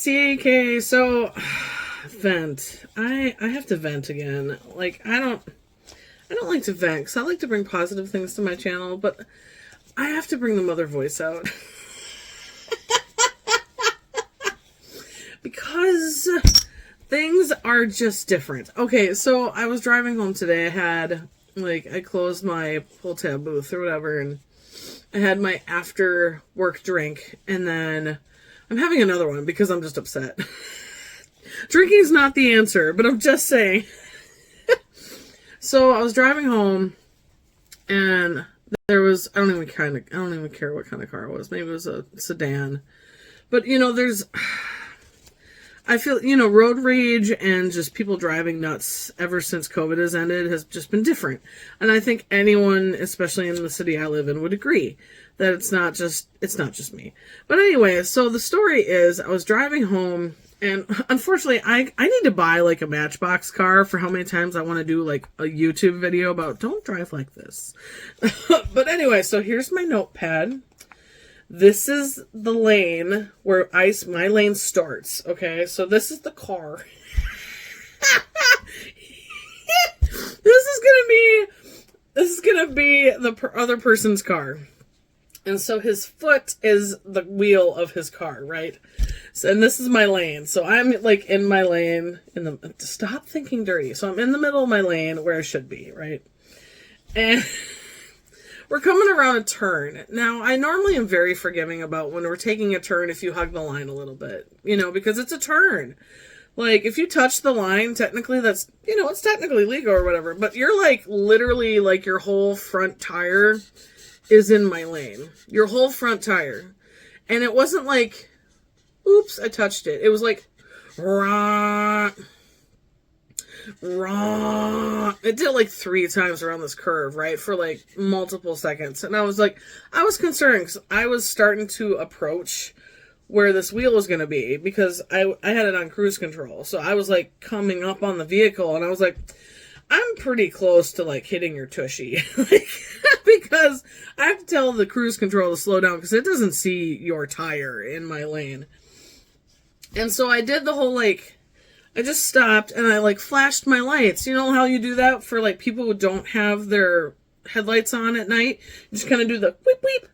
it's YayKay. So, vent. I have to vent again. Like, I don't like to vent because I like to bring positive things to my channel, but I have to bring the mother voice out. Because things are just different. Okay, so I was driving home today. I closed my pull tab booth or whatever, and I had my after work drink, and then I'm having another one because I'm just upset. Drinking's not the answer, but I'm just saying. So I was driving home, and there was, I don't even care what kind of car it was. Maybe it was a sedan. But, I feel, road rage and just people driving nuts ever since COVID has ended has just been different. And I think anyone, especially in the city I live in, would agree that it's not just me. But anyway, so the story is I was driving home, and unfortunately I need to buy like a Matchbox car for how many times I want to do like a YouTube video about don't drive like this. But anyway, so here's my notepad. This is the lane where my lane starts, okay? So this is the car. This is gonna be the other person's car. And so his foot is the wheel of his car, right? So, and this is my lane. So I'm like in my lane, stop thinking dirty. So I'm in the middle of my lane where I should be, right? And we're coming around a turn. Now, I normally am very forgiving about when we're taking a turn if you hug the line a little bit, because it's a turn. Like, if you touch the line, technically that's, it's technically legal or whatever, but you're like, literally, like, your whole front tire is in my lane. Your whole front tire. And it wasn't like, oops, I touched it. It was like, rah. It did like 3 times around this curve, right? For like multiple seconds. And I was concerned because I was starting to approach where this wheel was going to be because I had it on cruise control. So I was like coming up on the vehicle and I was like, I'm pretty close to like hitting your tushy. Because I have to tell the cruise control to slow down because it doesn't see your tire in my lane. And so I did the whole I just stopped and I flashed my lights. You know how you do that for people who don't have their headlights on at night? You just kind of do the weep weep,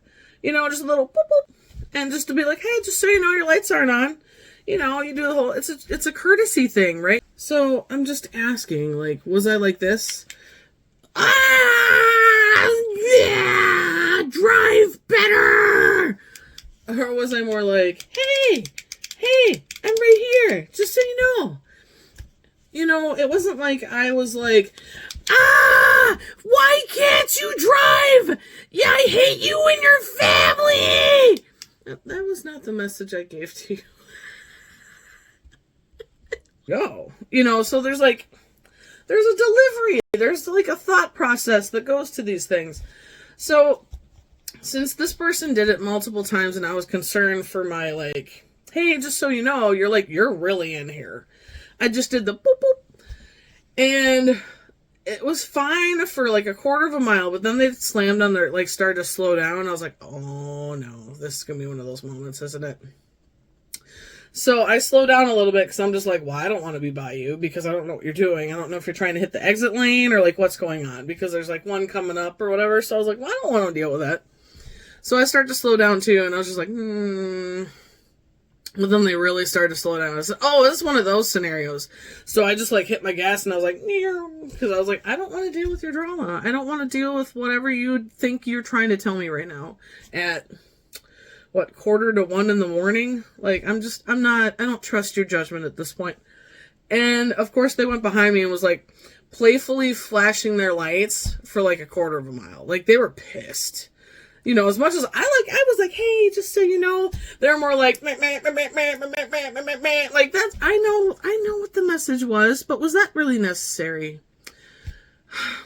just a little boop boop. And just to be like, hey, just so you know your lights aren't on. You do the whole, it's a courtesy thing, right? So I'm just asking, was I like this? Yeah, drive better! Or was I more like, hey, I'm right here, just so you know. It wasn't like I was like, why can't you drive? Yeah, I hate you and your family. That was not the message I gave to you. No. So there's a delivery. There's a thought process that goes to these things. So since this person did it multiple times and I was concerned for my hey, just so you know, you're really in here. I just did the boop boop. And it was fine for a quarter of a mile, but then they slammed on their, started to slow down. And I was like, oh no, this is going to be one of those moments, isn't it? So I slowed down a little bit because I'm just like, well, I don't want to be by you because I don't know what you're doing. I don't know if you're trying to hit the exit lane or what's going on because there's one coming up or whatever. So I was like, well, I don't want to deal with that. So I started to slow down too. And I was just like, But then they really started to slow down. I said, oh, this is one of those scenarios. So I just hit my gas and I was like, because I was like, I don't want to deal with your drama. I don't want to deal with whatever you think you're trying to tell me right now at 1:45 in the morning. I don't trust your judgment at this point. And of course they went behind me and was playfully flashing their lights for 1/4 mile. They were pissed. As much as I was like, hey, just so you know, they're more like, meh, meh, meh, meh, meh, meh, meh, meh, meh, meh. That's, I know what the message was, but was that really necessary?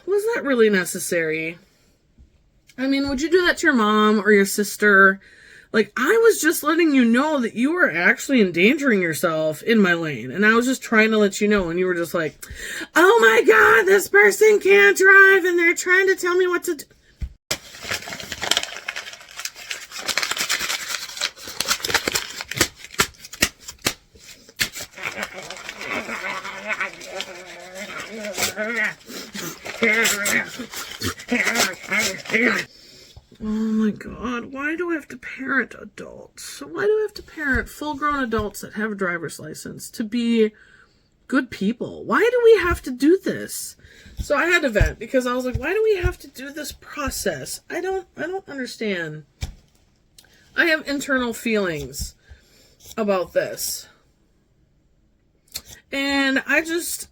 Was that really necessary? I mean, would you do that to your mom or your sister? I was just letting you know that you were actually endangering yourself in my lane. And I was just trying to let you know. And you were just like, oh my God, this person can't drive and they're trying to tell me what to do. Oh my god, why do I have to parent adults? Why do I have to parent full-grown adults that have a driver's license to be good people? Why do we have to do this? So I had to vent because I was like, why do we have to do this process? I don't understand. I have internal feelings about this. And I just,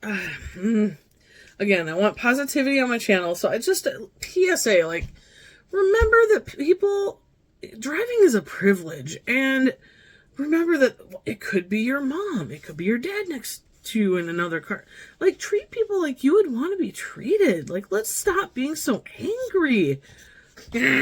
again, I want positivity on my channel. So I just, PSA, like, remember that people, driving is a privilege. And remember that it could be your mom. It could be your dad next to you in another car. Like, treat people like you would want to be treated. Like, let's stop being so angry. People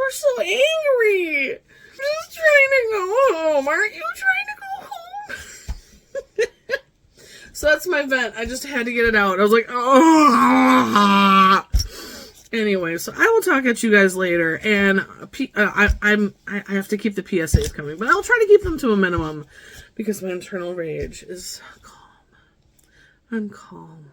are so angry. I'm just trying to go home. Aren't you trying to go home? So that's my vent. I just had to get it out. I was like, oh. Anyway, so I will talk at you guys later, and I have to keep the PSAs coming, but I'll try to keep them to a minimum because my internal rage is calm. I'm calm.